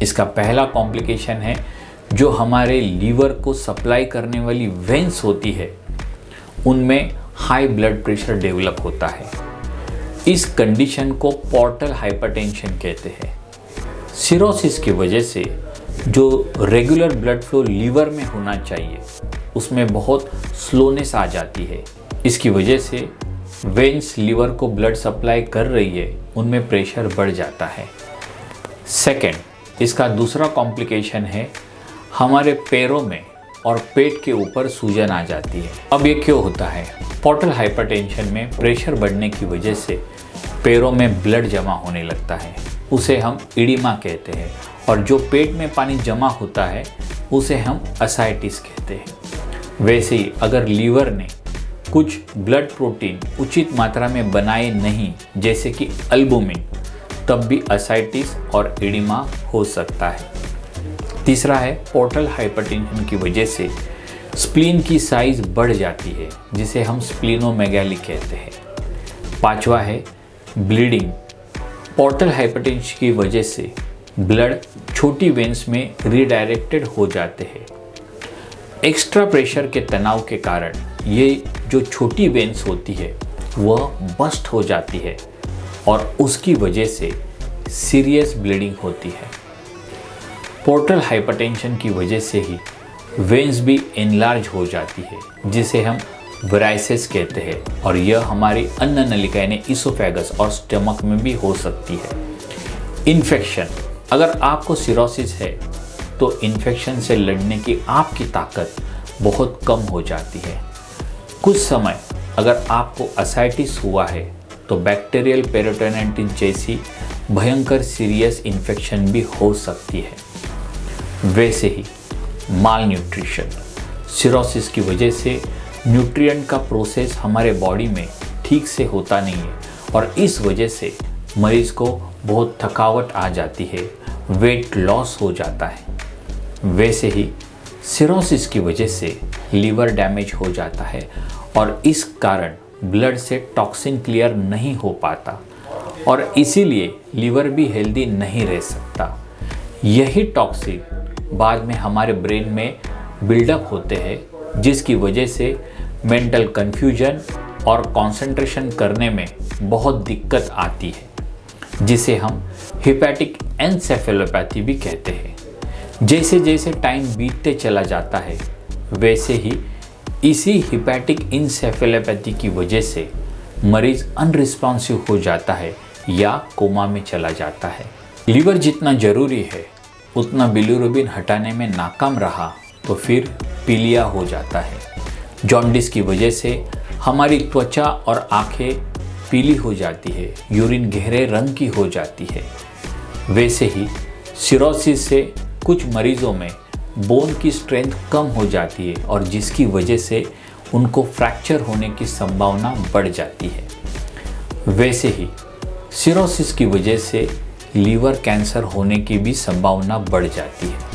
इसका पहला कॉम्प्लिकेशन है जो हमारे लीवर को सप्लाई करने वाली वेन्स होती है उनमें हाई ब्लड प्रेशर डेवलप होता है। इस कंडीशन को पोर्टल हाइपरटेंशन कहते हैं। सिरोसिस की वजह से जो रेगुलर ब्लड फ्लो लीवर में होना चाहिए उसमें बहुत स्लोनेस आ जाती है। इसकी वजह से वेन्स लीवर को ब्लड सप्लाई कर रही है उनमें प्रेशर बढ़ जाता है। सेकेंड, इसका दूसरा कॉम्प्लिकेशन है हमारे पैरों में और पेट के ऊपर सूजन आ जाती है। अब ये क्यों होता है? पोर्टल हाइपरटेंशन में प्रेशर बढ़ने की वजह से पैरों में ब्लड जमा होने लगता है, उसे हम इडिमा कहते हैं, और जो पेट में पानी जमा होता है उसे हम असाइटिस कहते हैं। वैसे ही अगर लीवर ने कुछ ब्लड प्रोटीन उचित मात्रा में बनाए नहीं, जैसे कि अल्बुमिन, तब भी असाइटिस और इडिमा हो सकता है। तीसरा है पोर्टल हाइपरटेंशन की वजह से स्प्लीन की साइज बढ़ जाती है, जिसे हम स्प्लीनोमेगाली कहते हैं। पांचवा है ब्लीडिंग। पोर्टल हाइपरटेंशन की वजह से ब्लड छोटी वेन्स में रीडायरेक्टेड हो जाते हैं। एक्स्ट्रा प्रेशर के तनाव के कारण ये जो छोटी वेन्स होती है वह बस्ट हो जाती है और उसकी वजह से सीरियस ब्लीडिंग होती है। पोर्टल हाइपरटेंशन की वजह से ही वेन्स भी एनलार्ज हो जाती है, जिसे हम वेराइसिस कहते हैं, और यह हमारी अन्न नलिका यानी इसोफेगस और स्टमक में भी हो सकती है। इन्फेक्शन, अगर आपको सिरोसिस है तो इन्फेक्शन से लड़ने की आपकी ताकत बहुत कम हो जाती है। कुछ समय अगर आपको असाइटिस हुआ है तो बैक्टीरियल पेरिटोनिटिस जैसी भयंकर सीरियस इन्फेक्शन भी हो सकती है। वैसे ही माल न्यूट्रिशन, सिरोसिस की वजह से न्यूट्रिएंट का प्रोसेस हमारे बॉडी में ठीक से होता नहीं है और इस वजह से मरीज़ को बहुत थकावट आ जाती है, वेट लॉस हो जाता है। वैसे ही सिरोसिस की वजह से लीवर डैमेज हो जाता है और इस कारण ब्लड से टॉक्सिन क्लियर नहीं हो पाता और इसीलिए लीवर भी हेल्दी नहीं रह सकता। यही टॉक्सिन बाद में हमारे ब्रेन में बिल्डअप होते हैं, जिसकी वजह से मेंटल कन्फ्यूजन और कंसंट्रेशन करने में बहुत दिक्कत आती है, जिसे हम हिपैटिक एन्सेफेलोपैथी भी कहते हैं। जैसे जैसे टाइम बीतते चला जाता है वैसे ही इसी हिपैटिक एन्सेफेलोपैथी की वजह से मरीज अनरिस्पॉन्सिव हो जाता है या कोमा में चला जाता है। लीवर जितना ज़रूरी है उतना बिलिरुबिन हटाने में नाकाम रहा तो फिर पीलिया हो जाता है। जॉन्डिस की वजह से हमारी त्वचा और आंखें पीली हो जाती है, यूरिन गहरे रंग की हो जाती है। वैसे ही सिरोसिस से कुछ मरीजों में बोन की स्ट्रेंथ कम हो जाती है और जिसकी वजह से उनको फ्रैक्चर होने की संभावना बढ़ जाती है। वैसे ही सिरोसिस की वजह से लीवर कैंसर होने की भी संभावना बढ़ जाती है।